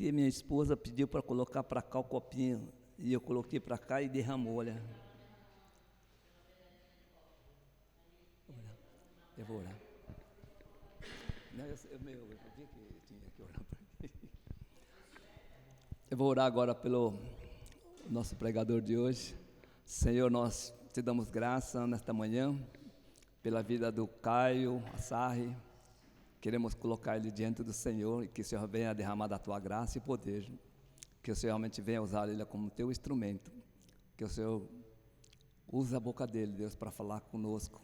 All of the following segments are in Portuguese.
que minha esposa pediu para colocar para cá o copinho, e eu coloquei para cá e derramou, olha. Eu vou orar. Não, eu vi que tinha que orar para mim. Eu vou orar agora pelo nosso pregador de hoje. Senhor, nós te damos graça nesta manhã, pela vida do Caio Assarri. Queremos colocar ele diante do Senhor, e que o Senhor venha derramar da tua graça e poder, que o Senhor realmente venha usar ele como teu instrumento, que o Senhor use a boca dele, Deus, para falar conosco,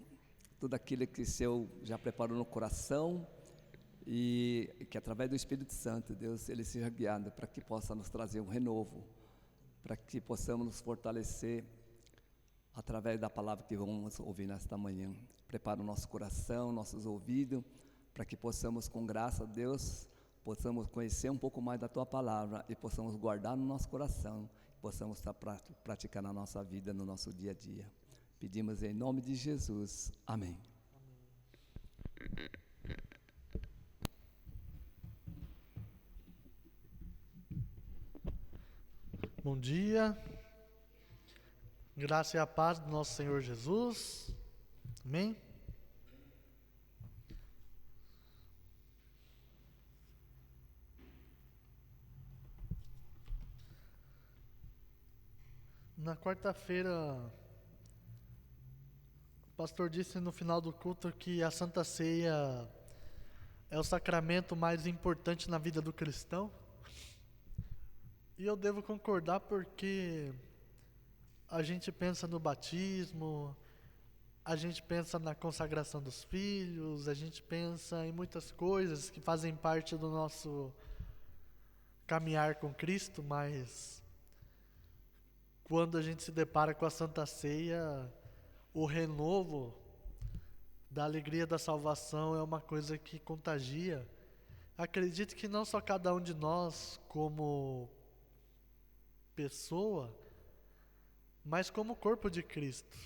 tudo aquilo que o Senhor já preparou no coração, e que através do Espírito Santo, Deus, ele seja guiado para que possa nos trazer um renovo, para que possamos nos fortalecer através da palavra que vamos ouvir nesta manhã. Prepara o nosso coração, nossos ouvidos, para que possamos, com graça a Deus, possamos conhecer um pouco mais da Tua Palavra e possamos guardar no nosso coração, possamos estar praticando na nossa vida, no nosso dia a dia. Pedimos em nome de Jesus. Amém. Bom dia, graça e a paz do nosso Senhor Jesus, amém? Na quarta-feira, o pastor disse no final do culto que a Santa Ceia é o sacramento mais importante na vida do cristão. E eu devo concordar, porque a gente pensa no batismo, a gente pensa na consagração dos filhos, a gente pensa em muitas coisas que fazem parte do nosso caminhar com Cristo, mas quando a gente se depara com a Santa Ceia, o renovo da alegria da salvação é uma coisa que contagia. Acredito que não só cada um de nós, como pessoa, mas como corpo de Cristo.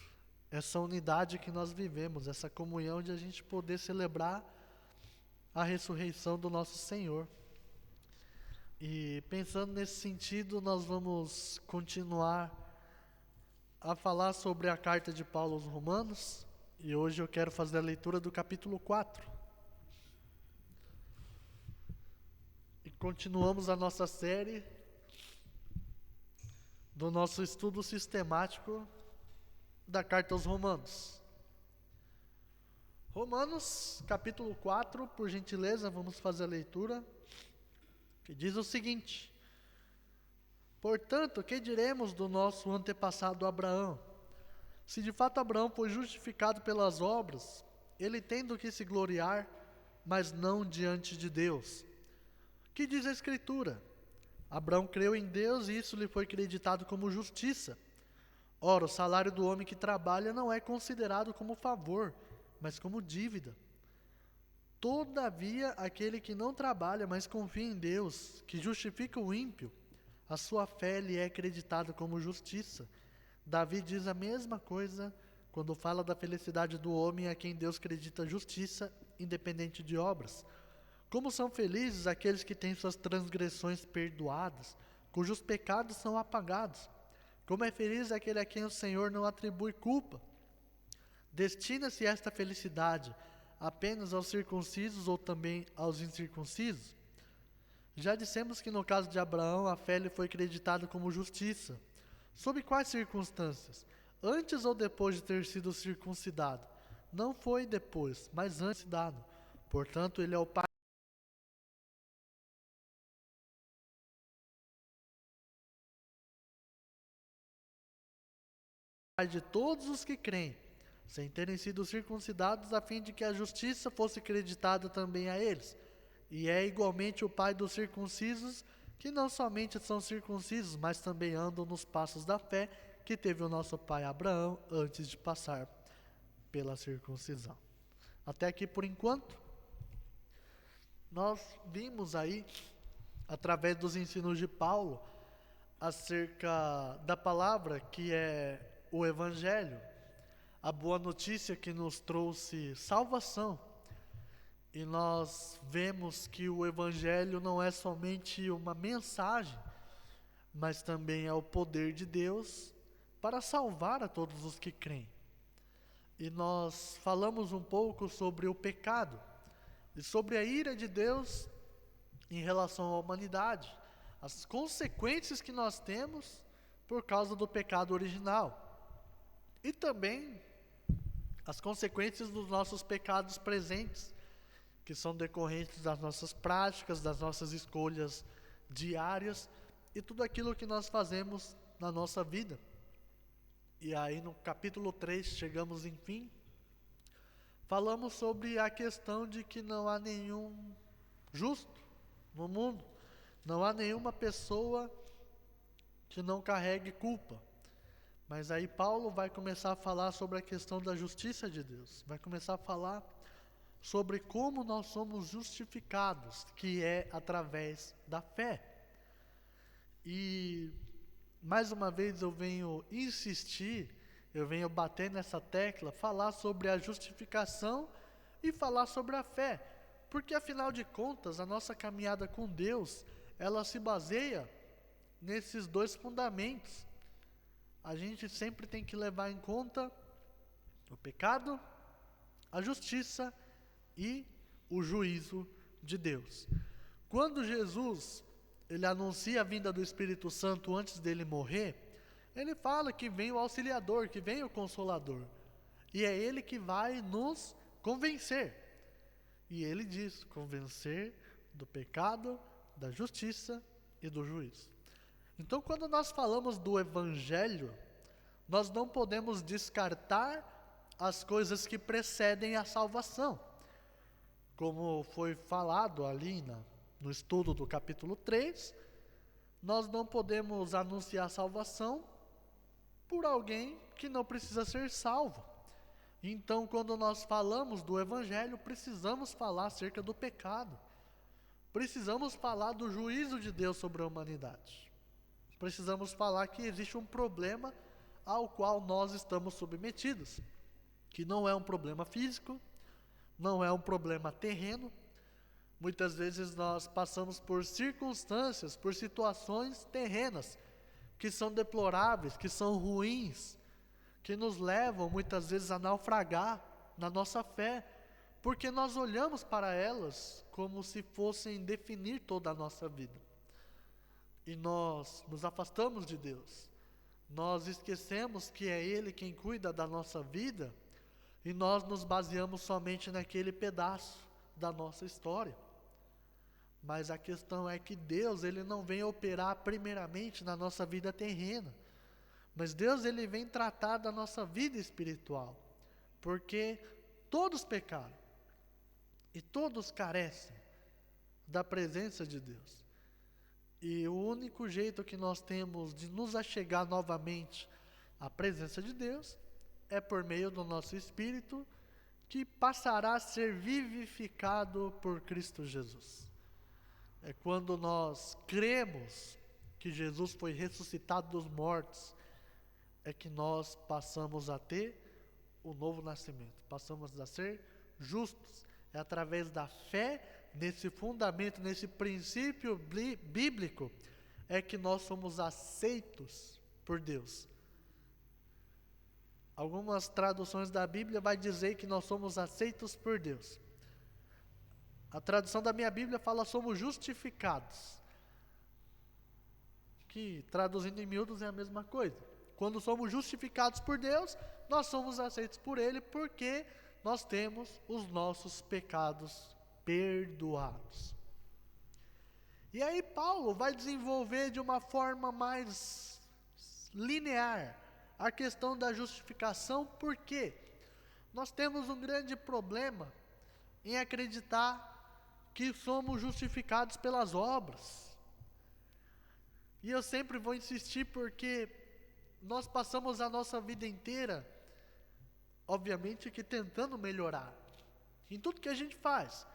Essa unidade que nós vivemos, essa comunhão de a gente poder celebrar a ressurreição do nosso Senhor. E pensando nesse sentido, nós vamos continuar a falar sobre a carta de Paulo aos Romanos, e hoje eu quero fazer a leitura do capítulo 4. E continuamos a nossa série do nosso estudo sistemático da carta aos Romanos. Romanos, capítulo 4, por gentileza, vamos fazer a leitura, que diz o seguinte: portanto, que diremos do nosso antepassado Abraão? Se de fato Abraão foi justificado pelas obras, ele tem do que se gloriar, mas não diante de Deus. Que diz a Escritura? Abraão creu em Deus e isso lhe foi creditado como justiça. Ora, o salário do homem que trabalha não é considerado como favor, mas como dívida. Todavia, aquele que não trabalha, mas confia em Deus, que justifica o ímpio, a sua fé lhe é acreditada como justiça. Davi diz a mesma coisa quando fala da felicidade do homem a quem Deus acredita justiça, independente de obras. Como são felizes aqueles que têm suas transgressões perdoadas, cujos pecados são apagados. Como é feliz aquele a quem o Senhor não atribui culpa. Destina-se esta felicidade apenas aos circuncisos ou também aos incircuncisos? Já dissemos que no caso de Abraão, a fé lhe foi creditada como justiça. Sob quais circunstâncias? Antes ou depois de ter sido circuncidado? Não foi depois, mas antes dado. Portanto, ele é o pai de todos os que creem, sem terem sido circuncidados, a fim de que a justiça fosse creditada também a eles. E é igualmente o pai dos circuncisos, que não somente são circuncisos, mas também andam nos passos da fé que teve o nosso pai Abraão antes de passar pela circuncisão. Até aqui por enquanto. Nós vimos aí, através dos ensinos de Paulo, acerca da palavra que é o Evangelho, a boa notícia que nos trouxe salvação. E nós vemos que o Evangelho não é somente uma mensagem, mas também é o poder de Deus para salvar a todos os que creem. E nós falamos um pouco sobre o pecado e sobre a ira de Deus em relação à humanidade, as consequências que nós temos por causa do pecado original e também as consequências dos nossos pecados presentes, que são decorrentes das nossas práticas, das nossas escolhas diárias e tudo aquilo que nós fazemos na nossa vida. E aí no capítulo 3, chegamos enfim, falamos sobre a questão de que não há nenhum justo no mundo, não há nenhuma pessoa que não carregue culpa. Mas aí Paulo vai começar a falar sobre a questão da justiça de Deus, vai começar a falar sobre como nós somos justificados, que é através da fé. E mais uma vez eu venho insistir, eu venho bater nessa tecla, falar sobre a justificação e falar sobre a fé, porque afinal de contas a nossa caminhada com Deus, ela se baseia nesses dois fundamentos. A gente sempre tem que levar em conta o pecado, a justiça e o juízo de Deus. Quando Jesus ele anuncia a vinda do Espírito Santo antes dele morrer, ele fala que vem o auxiliador, que vem o consolador, e é ele que vai nos convencer. E ele diz: convencer do pecado, da justiça e do juízo. Então, quando nós falamos do Evangelho, nós não podemos descartar as coisas que precedem a salvação. Como foi falado ali no estudo do capítulo 3, nós não podemos anunciar a salvação por alguém que não precisa ser salvo. Então, quando nós falamos do Evangelho, precisamos falar acerca do pecado. Precisamos falar do juízo de Deus sobre a humanidade. Precisamos falar que existe um problema ao qual nós estamos submetidos, que não é um problema físico, não é um problema terreno. Muitas vezes nós passamos por circunstâncias, por situações terrenas, que são deploráveis, que são ruins, que nos levam muitas vezes a naufragar na nossa fé, porque nós olhamos para elas como se fossem definir toda a nossa vida. E nós nos afastamos de Deus, nós esquecemos que é Ele quem cuida da nossa vida, e nós nos baseamos somente naquele pedaço da nossa história. Mas a questão é que Deus, Ele não vem operar primeiramente na nossa vida terrena, mas Deus, Ele vem tratar da nossa vida espiritual, porque todos pecaram, e todos carecem da presença de Deus. E o único jeito que nós temos de nos achegar novamente à presença de Deus é por meio do nosso espírito, que passará a ser vivificado por Cristo Jesus. É quando nós cremos que Jesus foi ressuscitado dos mortos, é que nós passamos a ter o novo nascimento, passamos a ser justos. É através da fé, nesse fundamento, nesse princípio bíblico, é que nós somos aceitos por Deus. Algumas traduções da Bíblia vai dizer que nós somos aceitos por Deus. A tradução da minha Bíblia fala somos justificados, que traduzindo em miúdos é a mesma coisa. Quando somos justificados por Deus, nós somos aceitos por Ele, porque nós temos os nossos pecados perdoados. E aí Paulo vai desenvolver de uma forma mais linear a questão da justificação, porque nós temos um grande problema em acreditar que somos justificados pelas obras. E eu sempre vou insistir, porque nós passamos a nossa vida inteira, obviamente que tentando melhorar, em tudo que a gente faz.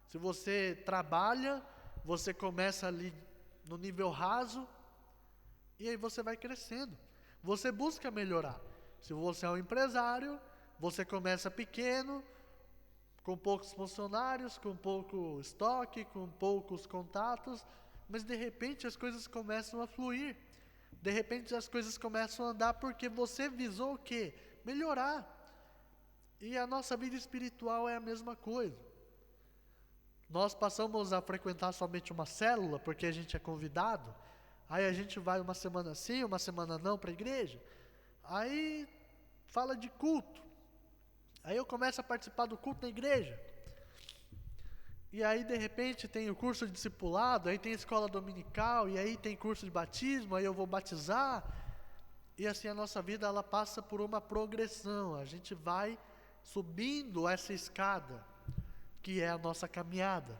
Se você trabalha, você começa ali no nível raso, e aí você vai crescendo, você busca melhorar. Se você é um empresário, você começa pequeno, com poucos funcionários, com pouco estoque, com poucos contatos, mas de repente as coisas começam a fluir. De repente as coisas começam a andar porque você visou o quê? Melhorar. E a nossa vida espiritual é a mesma coisa. Nós passamos a frequentar somente uma célula porque a gente é convidado. Aí a gente vai uma semana sim, uma semana não para a igreja. Aí fala de culto. Aí eu começo a participar do culto na igreja. E aí de repente tem o curso de discipulado, aí tem escola dominical, e aí tem curso de batismo, aí eu vou batizar. E assim a nossa vida ela passa por uma progressão. A gente vai subindo essa escada, que é a nossa caminhada.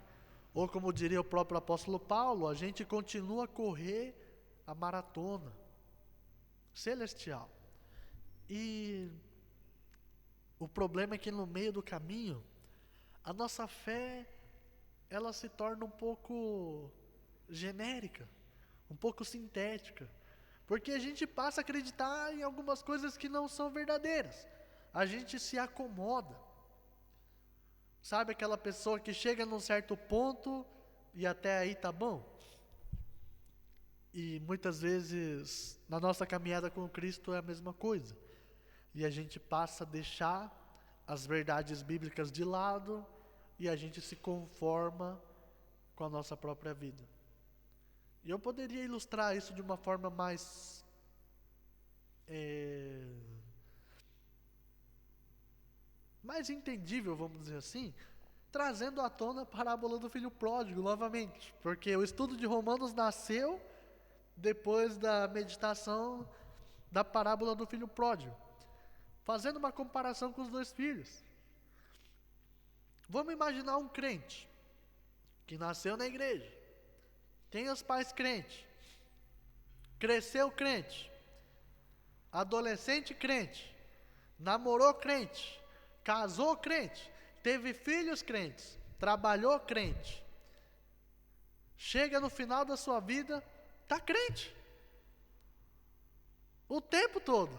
Ou como diria o próprio apóstolo Paulo, a gente continua a correr a maratona celestial. E o problema é que no meio do caminho, a nossa fé, ela se torna um pouco genérica, um pouco sintética. Porque a gente passa a acreditar em algumas coisas que não são verdadeiras. A gente se acomoda. Sabe aquela pessoa que chega num certo ponto e até aí tá bom? E muitas vezes na nossa caminhada com Cristo é a mesma coisa. E a gente passa a deixar as verdades bíblicas de lado e a gente se conforma com a nossa própria vida. E eu poderia ilustrar isso de uma forma mais entendível, vamos dizer assim, trazendo à tona a parábola do filho pródigo novamente, porque o estudo de Romanos nasceu depois da meditação da parábola do filho pródigo, fazendo uma comparação com os dois filhos. Vamos imaginar um crente que nasceu na igreja, tem os pais crentes, cresceu crente, adolescente crente, namorou crente, casou crente, teve filhos crentes, trabalhou crente. Chega no final da sua vida, está crente. O tempo todo.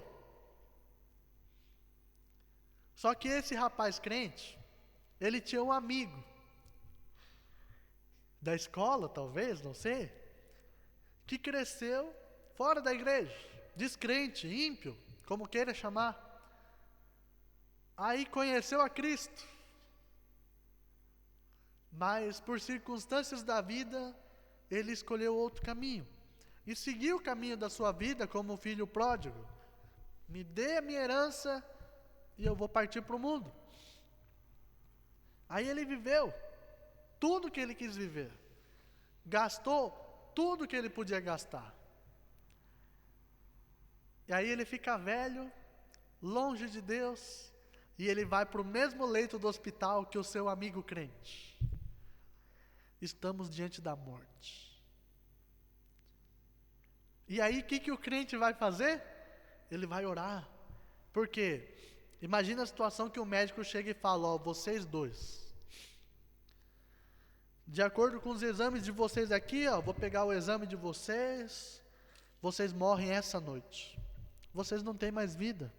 Só que esse rapaz crente, ele tinha um amigo. Da escola, talvez, não sei. Que cresceu fora da igreja. Descrente, ímpio, como queira chamar. Aí conheceu a Cristo, mas por circunstâncias da vida, ele escolheu outro caminho, e seguiu o caminho da sua vida como filho pródigo. Me dê a minha herança, e eu vou partir para o mundo. Aí ele viveu tudo que ele quis viver, gastou tudo que ele podia gastar, e aí ele fica velho, longe de Deus, e ele vai para o mesmo leito do hospital que o seu amigo crente. Estamos diante da morte. E aí o que o crente vai fazer? Ele vai orar. Por quê? Imagina a situação que o médico chega e fala: ó, vocês dois, de acordo com os exames de vocês aqui, ó, vou pegar o exame de vocês, vocês morrem essa noite. Vocês não têm mais vida.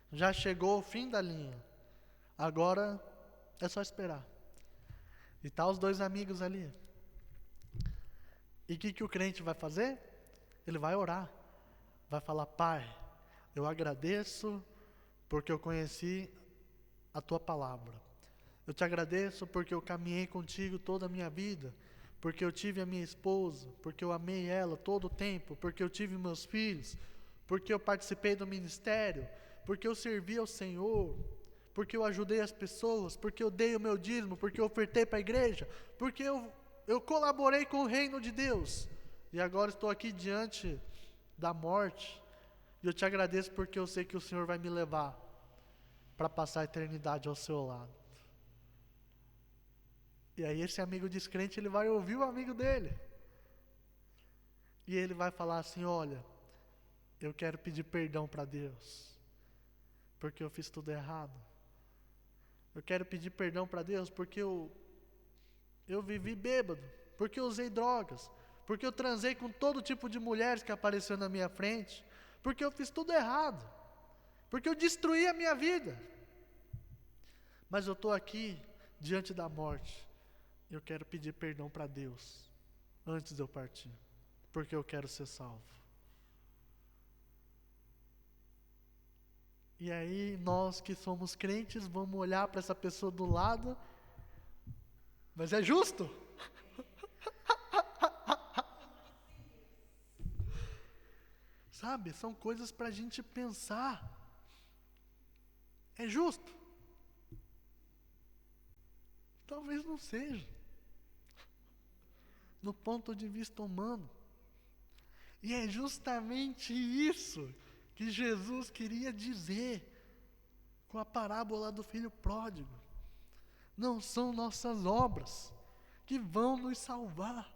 Já chegou o fim da linha. Agora é só esperar. E tá os dois amigos ali. E o que o crente vai fazer? Ele vai orar. Vai falar: Pai, eu agradeço porque eu conheci a Tua palavra. Eu te agradeço porque eu caminhei contigo toda a minha vida. Porque eu tive a minha esposa. Porque eu amei ela todo o tempo. Porque eu tive meus filhos. Porque eu participei do ministério. Porque eu servi ao Senhor, porque eu ajudei as pessoas, porque eu dei o meu dízimo, porque eu ofertei para a igreja, porque eu colaborei com o reino de Deus, e agora estou aqui diante da morte, e eu te agradeço porque eu sei que o Senhor vai me levar para passar a eternidade ao seu lado. E aí esse amigo descrente, ele vai ouvir o amigo dele, e ele vai falar assim: olha, eu quero pedir perdão para Deus, porque eu fiz tudo errado. Eu quero pedir perdão para Deus porque eu vivi bêbado, porque eu usei drogas, porque eu transei com todo tipo de mulheres que apareceu na minha frente, porque eu fiz tudo errado, porque eu destruí a minha vida. Mas eu estou aqui diante da morte, eu quero pedir perdão para Deus antes de eu partir, porque eu quero ser salvo. E aí nós que somos crentes vamos olhar para essa pessoa do lado, mas é justo? Sabe, são coisas para a gente pensar. É justo? Talvez não seja. No ponto de vista humano. E é justamente isso que Jesus queria dizer com a parábola do filho pródigo. Não são nossas obras que vão nos salvar.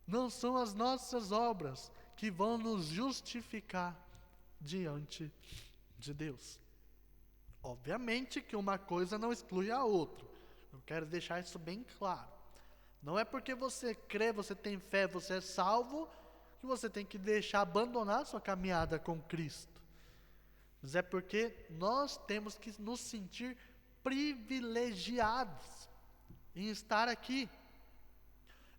Não são as nossas obras que vão nos justificar diante de Deus. Obviamente que uma coisa não exclui a outra. Eu quero deixar isso bem claro. Não é porque você crê, você tem fé, você é salvo, que você tem que deixar abandonar a sua caminhada com Cristo. Mas é porque nós temos que nos sentir privilegiados em estar aqui.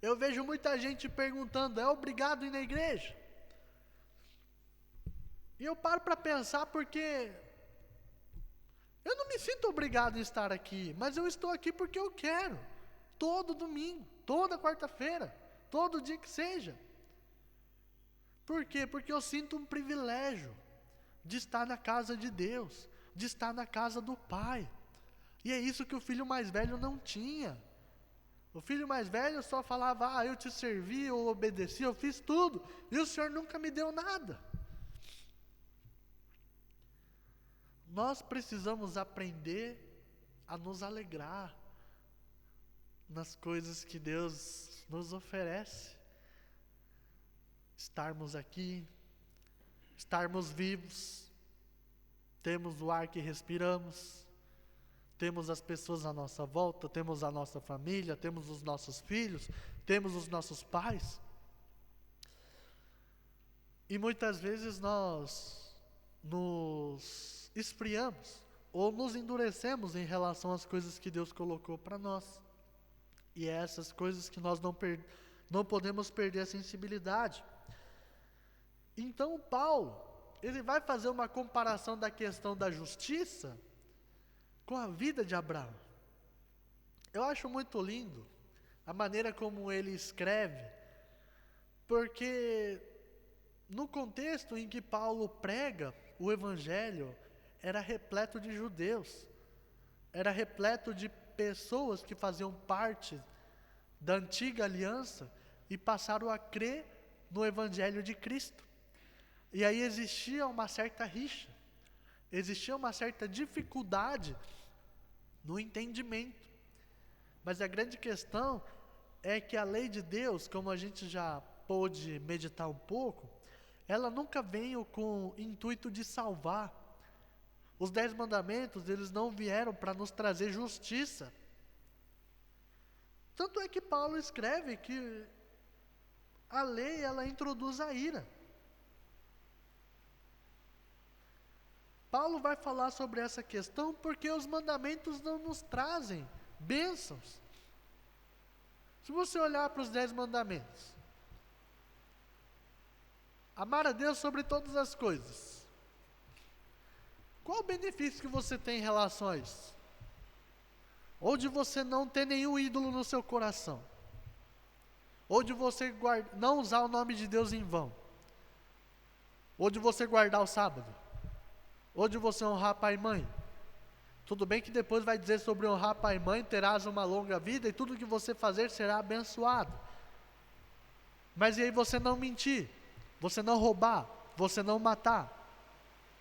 Eu vejo muita gente perguntando, é obrigado a ir na igreja? E eu paro para pensar porque eu não me sinto obrigado a estar aqui, mas eu estou aqui porque eu quero. Todo domingo, toda quarta-feira, todo dia que seja. Por quê? Porque eu sinto um privilégio de estar na casa de Deus, de estar na casa do Pai. E é isso que o filho mais velho não tinha. O filho mais velho só falava, eu te servi, eu obedeci, eu fiz tudo, e o Senhor nunca me deu nada. Nós precisamos aprender a nos alegrar nas coisas que Deus nos oferece. Estarmos aqui, estarmos vivos, temos o ar que respiramos, temos as pessoas à nossa volta, temos a nossa família, temos os nossos filhos, temos os nossos pais. E muitas vezes nós nos esfriamos ou nos endurecemos em relação às coisas que Deus colocou para nós. E é essas coisas que nós não podemos perder a sensibilidade. Então Paulo, ele vai fazer uma comparação da questão da justiça com a vida de Abraão. Eu acho muito lindo a maneira como ele escreve, porque no contexto em que Paulo prega o evangelho, era repleto de judeus, era repleto de pessoas que faziam parte da antiga aliança e passaram a crer no evangelho de Cristo. E aí existia uma certa rixa, existia uma certa dificuldade no entendimento. Mas a grande questão é que a lei de Deus, como a gente já pôde meditar um pouco, ela nunca veio com o intuito de salvar. Os 10 mandamentos, eles não vieram para nos trazer justiça. Tanto é que Paulo escreve que a lei, ela introduz a ira. Paulo vai falar sobre essa questão porque os mandamentos não nos trazem bênçãos. Se você olhar para os 10 mandamentos, amar a Deus sobre todas as coisas, qual o benefício que você tem em relação a isso? Ou de você não ter nenhum ídolo no seu coração, ou de você não usar o nome de Deus em vão, ou de você guardar o sábado, ou de você honrar pai e mãe. Tudo bem que depois vai dizer sobre honrar pai e mãe, terás uma longa vida e tudo que você fazer será abençoado. Mas e aí você não mentir, você não roubar, você não matar,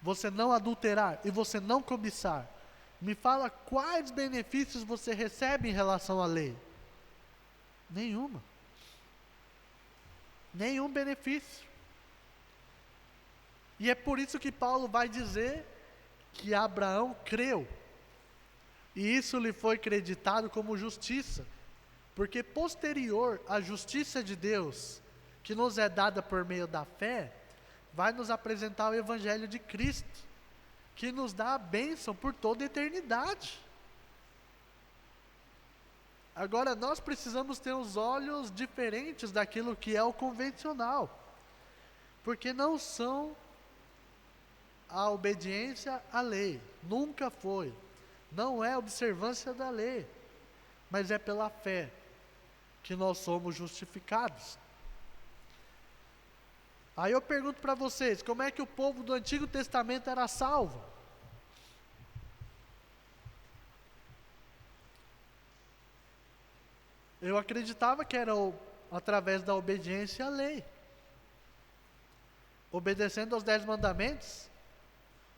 você não adulterar e você não cobiçar? Me fala quais benefícios você recebe em relação à lei? Nenhuma. Nenhum benefício. E é por isso que Paulo vai dizer que Abraão creu, e isso lhe foi creditado como justiça, porque posterior à justiça de Deus, que nos é dada por meio da fé, vai nos apresentar o evangelho de Cristo, que nos dá a bênção por toda a eternidade. Agora, nós precisamos ter os olhos diferentes daquilo que é o convencional, porque não são a obediência à lei, nunca foi, não é observância da lei, mas é pela fé que nós somos justificados. Aí eu pergunto para vocês, como é que o povo do Antigo Testamento era salvo? Eu acreditava que era através da obediência à lei. Obedecendo aos 10 mandamentos,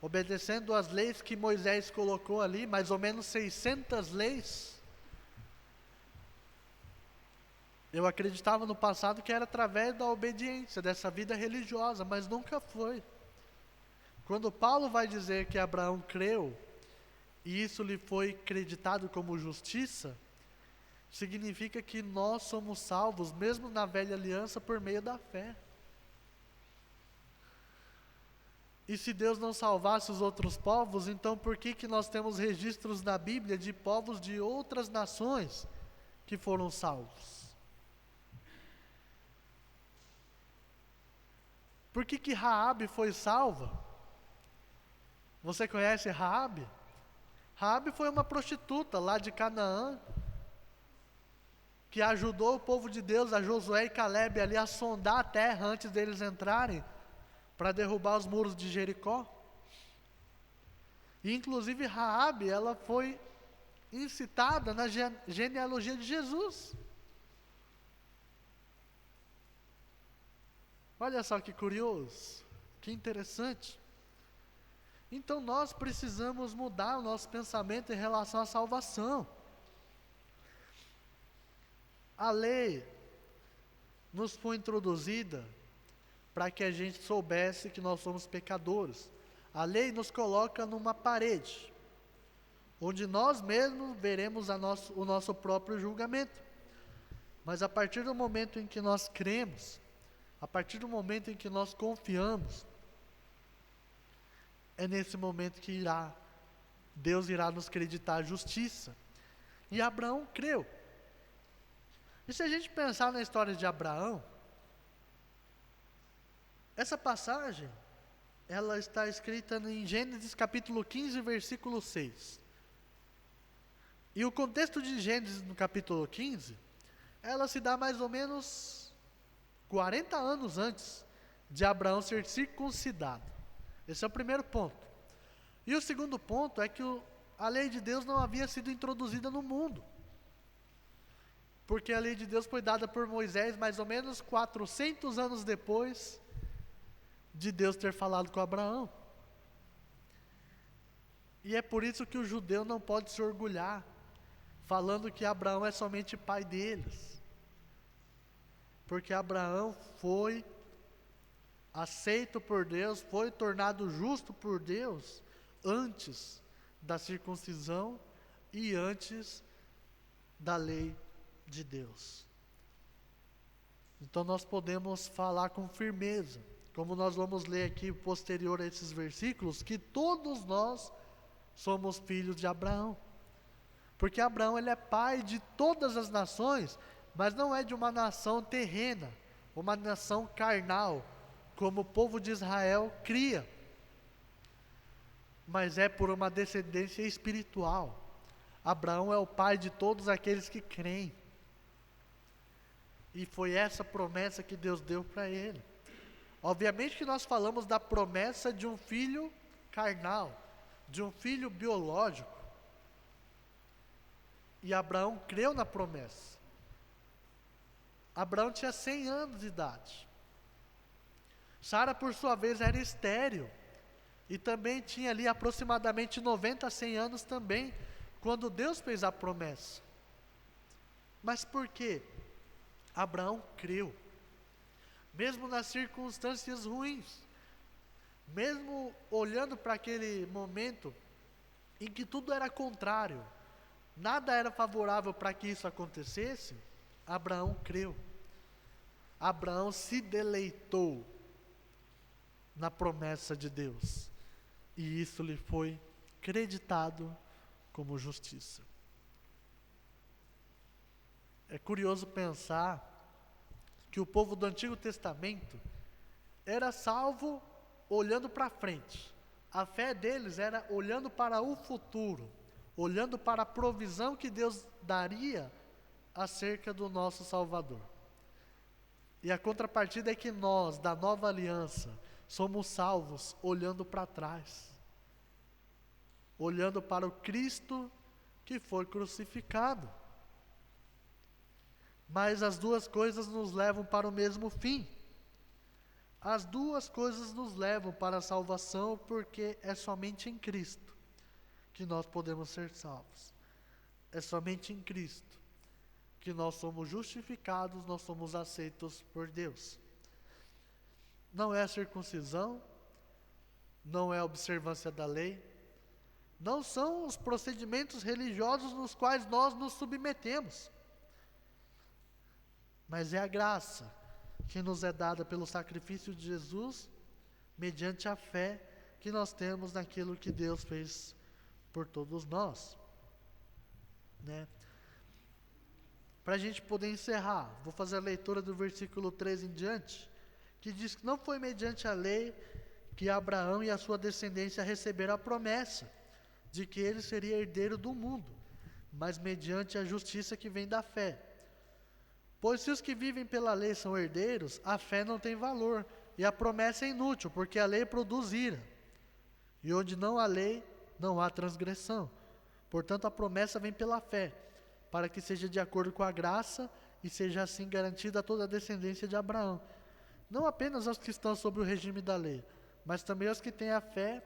obedecendo às leis que Moisés colocou ali, mais ou menos 600 leis. Eu acreditava no passado que era através da obediência, dessa vida religiosa, mas nunca foi. Quando Paulo vai dizer que Abraão creu, e isso lhe foi creditado como justiça, significa que nós somos salvos, mesmo na velha aliança, por meio da fé. E se Deus não salvasse os outros povos, então por que nós temos registros na Bíblia de povos de outras nações que foram salvos? Por que Raabe foi salva? Você conhece Raabe? Raabe foi uma prostituta lá de Canaã, que ajudou o povo de Deus, a Josué e Calebe ali a sondar a terra antes deles entrarem, para derrubar os muros de Jericó. E inclusive Raabe, ela foi incitada na genealogia de Jesus. Olha só que curioso, que interessante. Então nós precisamos mudar o nosso pensamento em relação à salvação. A lei nos foi introduzida para que a gente soubesse que nós somos pecadores. A lei nos coloca numa parede, onde nós mesmos veremos o nosso próprio julgamento. Mas a partir do momento em que nós cremos, a partir do momento em que nós confiamos, é nesse momento que Deus irá nos creditar a justiça. E Abraão creu. E se a gente pensar na história de Abraão, essa passagem, ela está escrita em Gênesis capítulo 15, versículo 6. E o contexto de Gênesis no capítulo 15, ela se dá mais ou menos 40 anos antes de Abraão ser circuncidado. Esse é o primeiro ponto. E o segundo ponto é que a lei de Deus não havia sido introduzida no mundo. Porque a lei de Deus foi dada por Moisés mais ou menos 400 anos depois de Deus ter falado com Abraão. E é por isso que o judeu não pode se orgulhar, falando que Abraão é somente pai deles. Porque Abraão foi aceito por Deus, foi tornado justo por Deus antes da circuncisão e antes da lei de Deus. Então nós podemos falar com firmeza, como nós vamos ler aqui posterior a esses versículos, que todos nós somos filhos de Abraão. Porque Abraão ele é pai de todas as nações, mas não é de uma nação terrena, uma nação carnal, como o povo de Israel cria, mas é por uma descendência espiritual. Abraão é o pai de todos aqueles que creem. E foi essa promessa que Deus deu para ele. Obviamente que nós falamos da promessa de um filho carnal, de um filho biológico. E Abraão creu na promessa. Abraão tinha 100 anos de idade. Sara, por sua vez, era estéril. E também tinha ali aproximadamente 90 a 100 anos também, quando Deus fez a promessa. Mas por quê? Abraão creu. Mesmo nas circunstâncias ruins, mesmo olhando para aquele momento em que tudo era contrário, nada era favorável para que isso acontecesse, Abraão creu. Abraão se deleitou na promessa de Deus, e isso lhe foi creditado como justiça. É curioso pensar que o povo do Antigo Testamento era salvo olhando para frente. A fé deles era olhando para o futuro, olhando para a provisão que Deus daria acerca do nosso Salvador. E a contrapartida é que nós, da nova aliança, somos salvos olhando para trás, olhando para o Cristo que foi crucificado. Mas as duas coisas nos levam para o mesmo fim. As duas coisas nos levam para a salvação, porque é somente em Cristo que nós podemos ser salvos. É somente em Cristo que nós somos justificados, nós somos aceitos por Deus. Não é a circuncisão, não é a observância da lei, não são os procedimentos religiosos nos quais nós nos submetemos, mas é a graça que nos é dada pelo sacrifício de Jesus, mediante a fé que nós temos naquilo que Deus fez por todos nós, né? Para a gente poder encerrar, vou fazer a leitura do versículo 3 em diante, que diz que não foi mediante a lei que Abraão e a sua descendência receberam a promessa de que ele seria herdeiro do mundo, mas mediante a justiça que vem da fé. Pois se os que vivem pela lei são herdeiros, a fé não tem valor, e a promessa é inútil, porque a lei produz ira. E onde não há lei, não há transgressão. Portanto, a promessa vem pela fé, para que seja de acordo com a graça, e seja assim garantida toda a descendência de Abraão. Não apenas aos que estão sob o regime da lei, mas também aos que têm a fé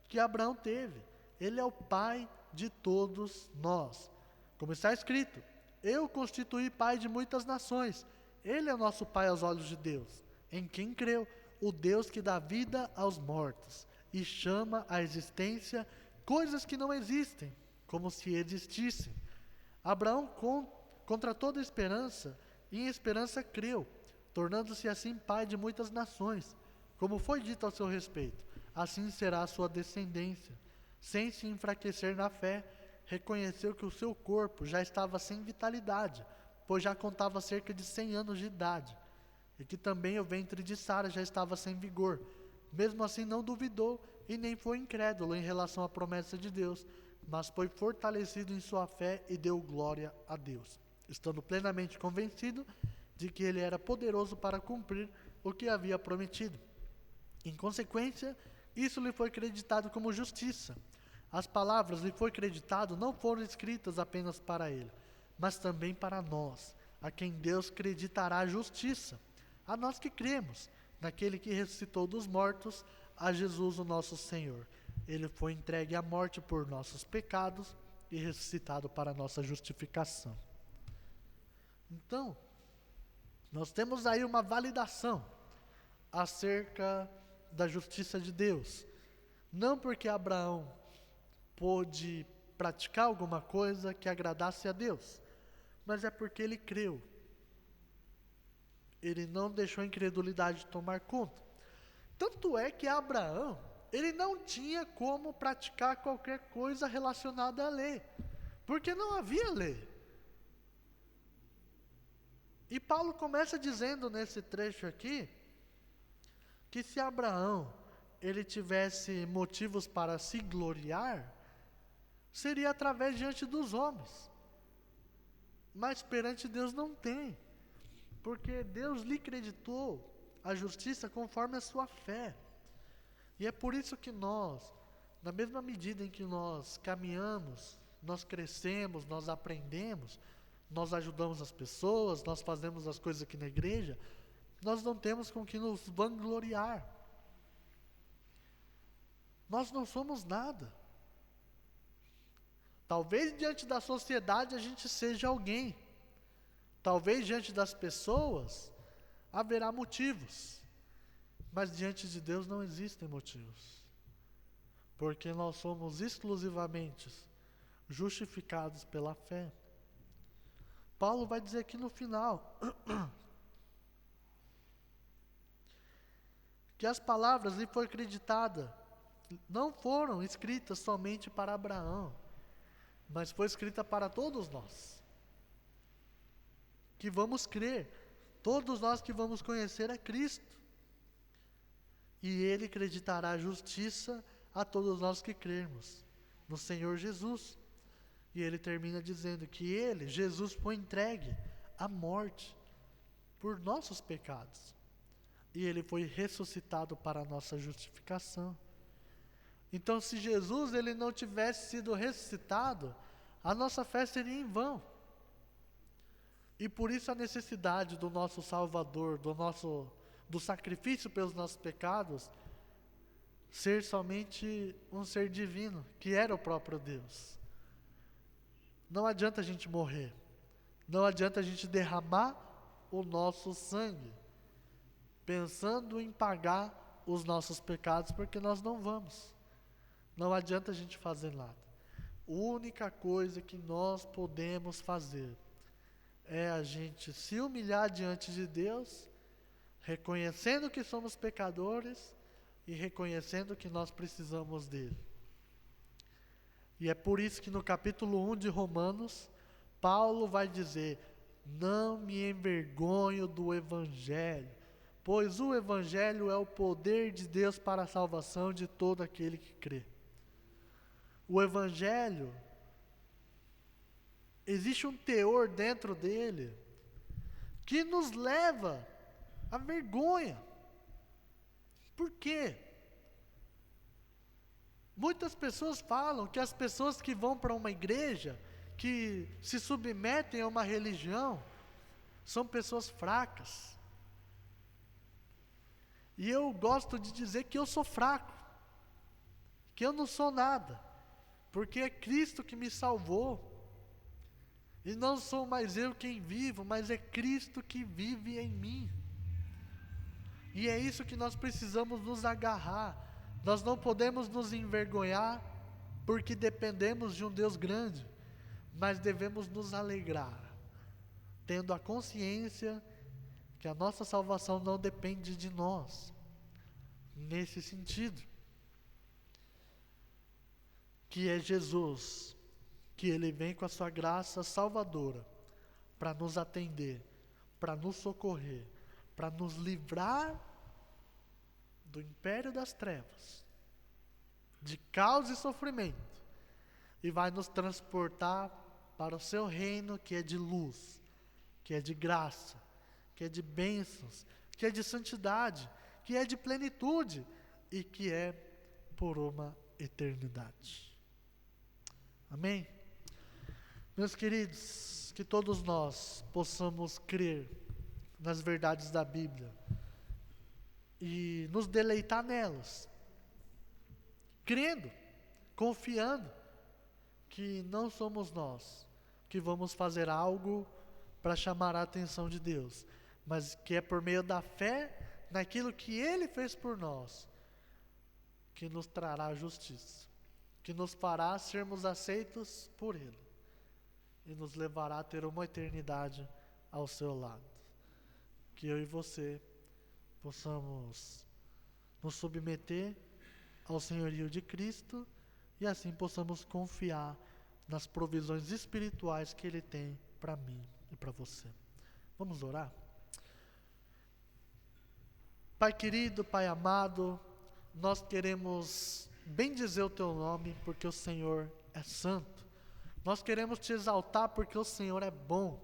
que Abraão teve. Ele é o pai de todos nós. Como está escrito, eu constituí pai de muitas nações. Ele é o nosso pai aos olhos de Deus, em quem creu, o Deus que dá vida aos mortos e chama à existência coisas que não existem, como se existissem. Abraão, contra toda esperança, em esperança creu, tornando-se assim pai de muitas nações, como foi dito ao seu respeito, assim será a sua descendência. Sem se enfraquecer na fé, reconheceu que o seu corpo já estava sem vitalidade, pois já contava cerca de 100 anos de idade, e que também o ventre de Sara já estava sem vigor. Mesmo assim não duvidou e nem foi incrédulo em relação à promessa de Deus, mas foi fortalecido em sua fé e deu glória a Deus, estando plenamente convencido de que ele era poderoso para cumprir o que havia prometido. Em consequência, isso lhe foi creditado como justiça. As palavras lhe foi creditado não foram escritas apenas para ele, mas também para nós, a quem Deus creditará a justiça, a nós que cremos naquele que ressuscitou dos mortos, a Jesus o nosso Senhor. Ele foi entregue à morte por nossos pecados e ressuscitado para a nossa justificação. Então, nós temos aí uma validação acerca da justiça de Deus. Não porque Abraão pôde praticar alguma coisa que agradasse a Deus, mas é porque ele creu. Ele não deixou a incredulidade tomar conta. Tanto é que Abraão, ele não tinha como praticar qualquer coisa relacionada à lei, porque não havia lei. E Paulo começa dizendo nesse trecho aqui, que se Abraão, ele tivesse motivos para se gloriar, seria através diante dos homens. Mas perante Deus não tem, porque Deus lhe creditou a justiça conforme a sua fé. E é por isso que nós, na mesma medida em que nós caminhamos, nós crescemos, nós aprendemos, nós ajudamos as pessoas, nós fazemos as coisas aqui na igreja, nós não temos com que nos vangloriar. Nós não somos nada. Talvez diante da sociedade a gente seja alguém. Talvez diante das pessoas haverá motivos. Mas diante de Deus não existem motivos. Porque nós somos exclusivamente justificados pela fé. Paulo vai dizer aqui no final que as palavras lhe foi acreditada, não foram escritas somente para Abraão, mas foi escrita para todos nós. que vamos crer, todos nós que vamos conhecer a Cristo. E Ele acreditará justiça a todos nós que crermos no Senhor Jesus. E Ele termina dizendo que Ele, Jesus, foi entregue à morte por nossos pecados. E Ele foi ressuscitado para a nossa justificação. Então, se Jesus ele não tivesse sido ressuscitado, a nossa fé seria em vão. E por isso a necessidade do nosso Salvador, do sacrifício pelos nossos pecados, ser somente um ser divino, que era o próprio Deus. Não adianta a gente morrer, não adianta a gente derramar o nosso sangue, pensando em pagar os nossos pecados, porque nós não vamos. Não adianta a gente fazer nada. A única coisa que nós podemos fazer é a gente se humilhar diante de Deus, reconhecendo que somos pecadores e reconhecendo que nós precisamos dele. E é por isso que no capítulo 1 de Romanos, Paulo vai dizer: não me envergonho do Evangelho, pois o Evangelho é o poder de Deus para a salvação de todo aquele que crê. O Evangelho, existe um teor dentro dele que nos leva à vergonha. Por quê? Muitas pessoas falam que as pessoas que vão para uma igreja, que se submetem a uma religião, são pessoas fracas. E eu gosto de dizer que eu sou fraco, que eu não sou nada, porque é Cristo que me salvou. E não sou mais eu quem vivo, mas é Cristo que vive em mim. E é isso que nós precisamos nos agarrar. Nós não podemos nos envergonhar, porque dependemos de um Deus grande, mas devemos nos alegrar, tendo a consciência que a nossa salvação não depende de nós, nesse sentido, que é Jesus, que Ele vem com a sua graça salvadora, para nos atender, para nos socorrer, para nos livrar do império das trevas, de caos e sofrimento, e vai nos transportar para o seu reino, que é de luz, que é de graça, que é de bênçãos, que é de santidade, que é de plenitude e que é por uma eternidade. Amém? Meus queridos, que todos nós possamos crer nas verdades da Bíblia e nos deleitar nelas, crendo, confiando que não somos nós que vamos fazer algo para chamar a atenção de Deus, mas que é por meio da fé naquilo que Ele fez por nós, que nos trará justiça, que nos fará sermos aceitos por Ele e nos levará a ter uma eternidade ao seu lado. Que eu e você possamos nos submeter ao senhorio de Cristo e assim possamos confiar nas provisões espirituais que Ele tem para mim e para você. Vamos orar? Pai querido, Pai amado, nós queremos bendizer o Teu nome porque o Senhor é santo. Nós queremos Te exaltar porque o Senhor é bom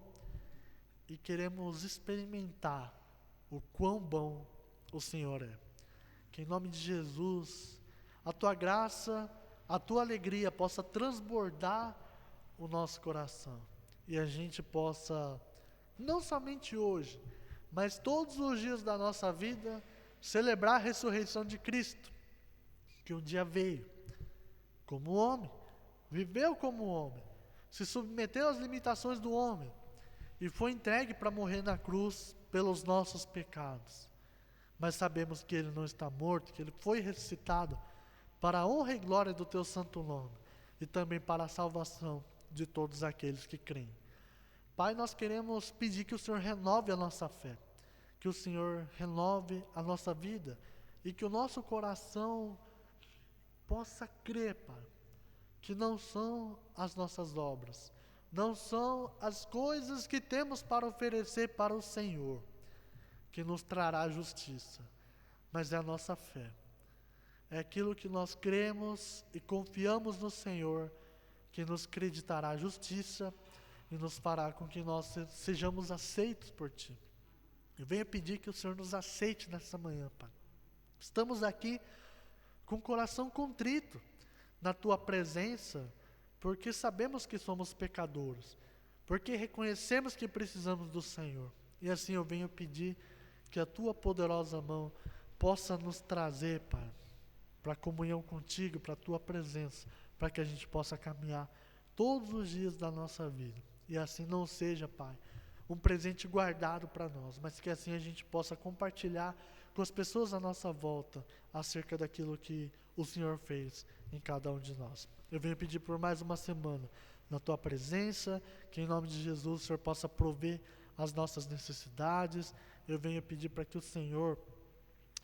e queremos experimentar o quão bom o Senhor é. Que em nome de Jesus, a Tua graça, a Tua alegria possa transbordar o nosso coração e a gente possa, não somente hoje, mas todos os dias da nossa vida, celebrar a ressurreição de Cristo, que um dia veio como homem, viveu como homem, se submeteu às limitações do homem e foi entregue para morrer na cruz pelos nossos pecados. Mas sabemos que Ele não está morto, que Ele foi ressuscitado para a honra e glória do Teu santo nome e também para a salvação de todos aqueles que creem. Pai, nós queremos pedir que o Senhor renove a nossa fé, que o Senhor renove a nossa vida e que o nosso coração possa crer, Pai, que não são as nossas obras, Não são as coisas que temos para oferecer para o Senhor que nos trará justiça, mas é a nossa fé. É aquilo que nós cremos e confiamos no Senhor que nos creditará justiça e nos fará com que nós sejamos aceitos por Ti. Eu venho pedir que o Senhor nos aceite nessa manhã, Pai. Estamos aqui com o coração contrito na Tua presença, porque sabemos que somos pecadores, porque reconhecemos que precisamos do Senhor. E assim eu venho pedir que a Tua poderosa mão possa nos trazer, Pai, para a comunhão contigo, para a Tua presença, para que a gente possa caminhar todos os dias da nossa vida. E assim não seja, Pai, um presente guardado para nós, mas que assim a gente possa compartilhar com as pessoas à nossa volta acerca daquilo que o Senhor fez em cada um de nós. Eu venho pedir por mais uma semana na Tua presença, que em nome de Jesus o Senhor possa prover as nossas necessidades. Eu venho pedir para que o Senhor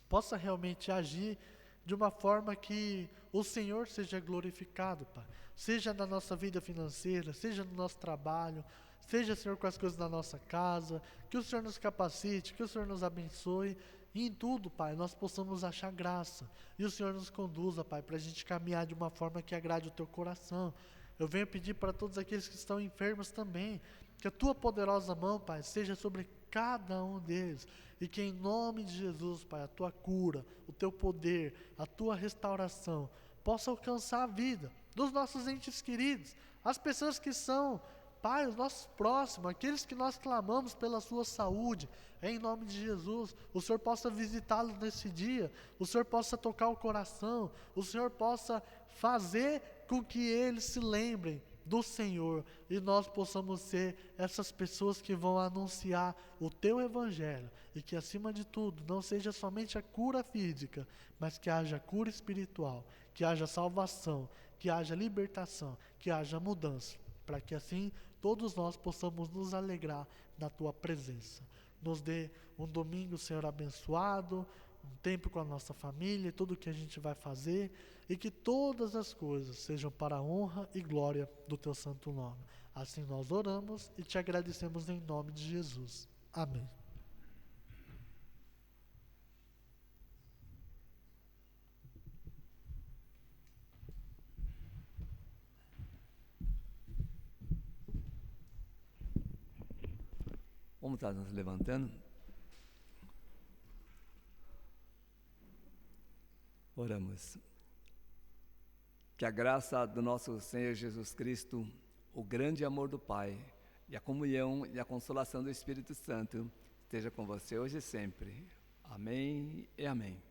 possa realmente agir de uma forma que o Senhor seja glorificado, Pai. Seja na nossa vida financeira, seja no nosso trabalho, seja, Senhor, com as coisas da nossa casa, que o Senhor nos capacite, que o Senhor nos abençoe, e em tudo, Pai, nós possamos achar graça, e o Senhor nos conduza, Pai, para a gente caminhar de uma forma que agrade o Teu coração. Eu venho pedir para todos aqueles que estão enfermos também, que a Tua poderosa mão, Pai, seja sobre cada um deles, e que em nome de Jesus, Pai, a Tua cura, o Teu poder, a Tua restauração, possa alcançar a vida dos nossos entes queridos, as pessoas que são, Pai, os nossos próximos, aqueles que nós clamamos pela sua saúde, em nome de Jesus, o Senhor possa visitá-los nesse dia, o Senhor possa tocar o coração, o Senhor possa fazer com que eles se lembrem do Senhor, e nós possamos ser essas pessoas que vão anunciar o Teu Evangelho, e que acima de tudo, não seja somente a cura física, mas que haja cura espiritual, que haja salvação, que haja libertação, que haja mudança, para que assim todos nós possamos nos alegrar na Tua presença. Nos dê um domingo, Senhor, abençoado, um tempo com a nossa família, tudo o que a gente vai fazer, e que todas as coisas sejam para a honra e glória do Teu santo nome. Assim nós oramos e Te agradecemos em nome de Jesus. Amém. Vamos estar nos levantando. Oramos. Que a graça do nosso Senhor Jesus Cristo, o grande amor do Pai, e a comunhão e a consolação do Espírito Santo esteja com você hoje e sempre. Amém e amém.